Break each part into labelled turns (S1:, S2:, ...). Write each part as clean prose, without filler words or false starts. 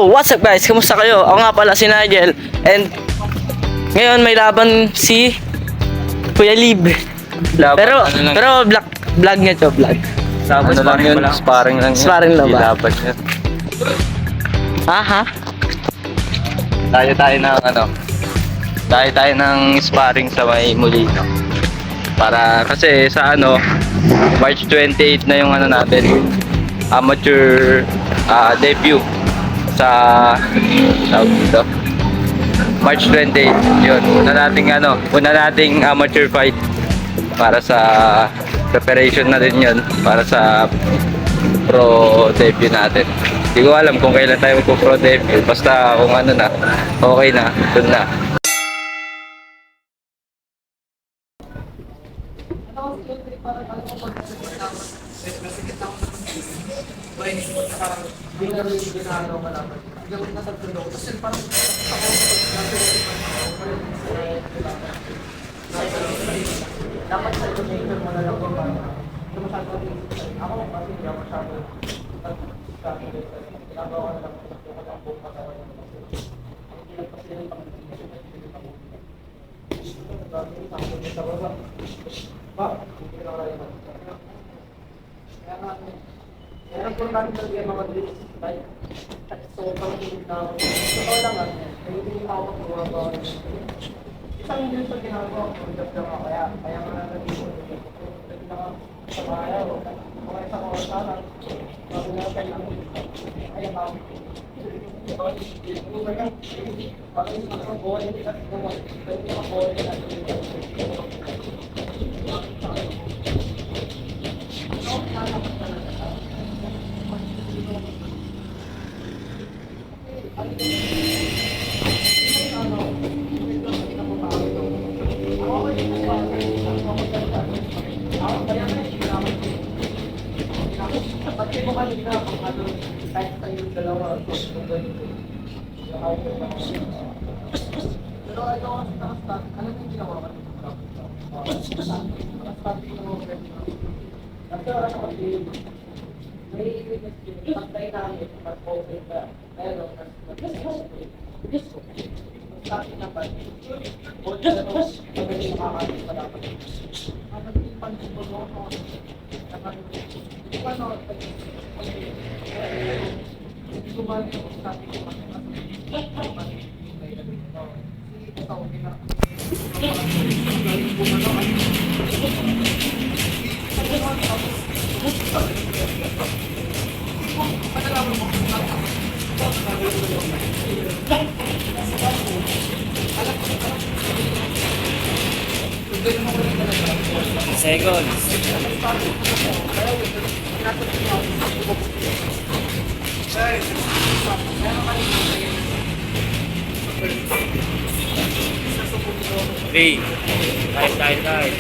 S1: Yo, what's up guys? Kamusta kayo? Ako nga pala si Nigel. And ngayon may laban si Kuya Lib. Pero vlog niya to, vlog.
S2: Ano lang yun, sparring lang yun.
S1: Sparring lang ba?
S2: Ilaban yun.
S1: Ha?
S2: Tayo ng sparring sa may Molino. Para kasi sa March 28 na yung natin, amateur debut sa tawag dito. March 28 yun. Una nating amateur fight para sa preparation na din yun para sa pro debut natin. Hindi ko alam kung kailan tayo magpo-pro debut, basta kung na, okay na, dun na.
S1: Dapat sa donator mo na lang kung paano. Hindi masyado ako kasi hindi ako masyado ginagawa na lang ang buong katawan ng hindi lang kasi rin pang-isip sa baba. Hindi lang kaya naman. Kaya nga, yan ang importante talaga yung mga drinks. So, pag-isip na ako. Totoo lang hindi ako magagawa. Isang hindi sa ginagawa ko, kaya nga nag-iwan. Naging na sa bahay ako. Kung ay sa mga sana, bago na kayo ang kaya nga. Parang yung mga buhay, hindi kasi buhay. Pero yung mga buhay na pati mo kanina kung kahit tayo dalawa kung ganito. Pero ano yung ginawa ka? May pagtay namin pag-open ka. Pero sa akin naman, magaling makakalit pa dapat. Ang pansin mo paano gumamit ako sa ating
S3: seconds. Three. Time.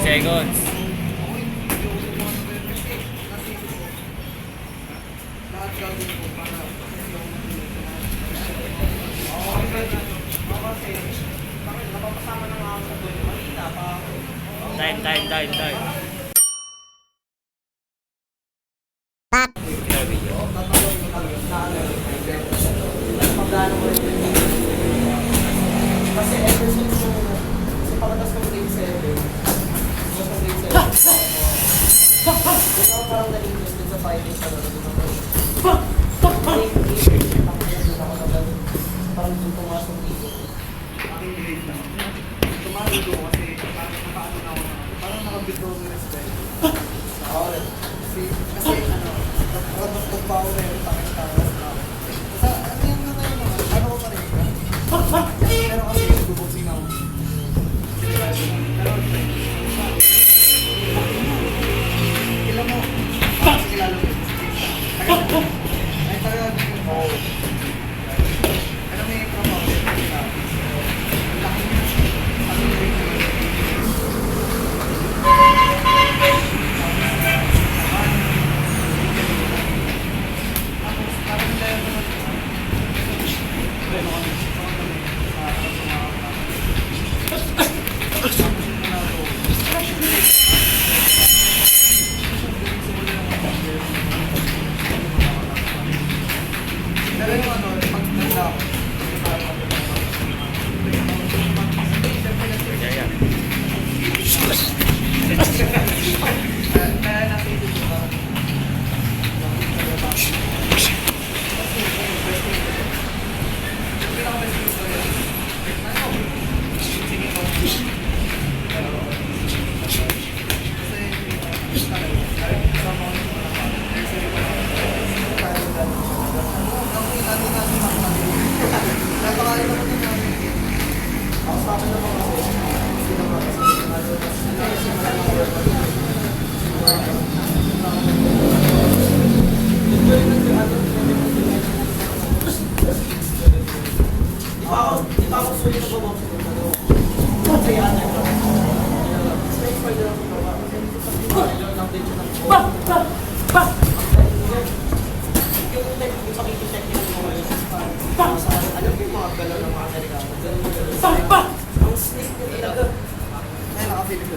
S3: Seconds.
S1: Lahat gagawin ko para napapasama na nga ako sa doon. Malina pa ako.
S3: Time.
S1: Pagdano ko rin yung kasi ever since sa pagkatas ng grade 7 gusto ko parang nag-interest din sa fighting sa laro din ako parang doon pumasok dito aking grade lang tumalo doon kasi parang nakaano na ako parang nakabitaw ng respect ako rin kasi ano nagpapaw na yung takit-takas na ako sa ano yung ano ko pa rin pero kasi yung bubusing ako pero kila mo kilala mo ay talaga pero may trabaho laki niya pero yung ano, pag nagla ako, kaya nakita ko ba? Di pa ako sulit na babang kasi ano ito straight for the yung pakikitek yung mga alam ko yung mga galaw ng mga Amerikano ang sneak nyo talaga ay nakapili ko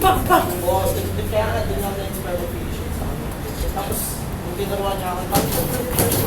S1: kaya nga din lang na-inspire mo finishes tapos yung ginawa niya ako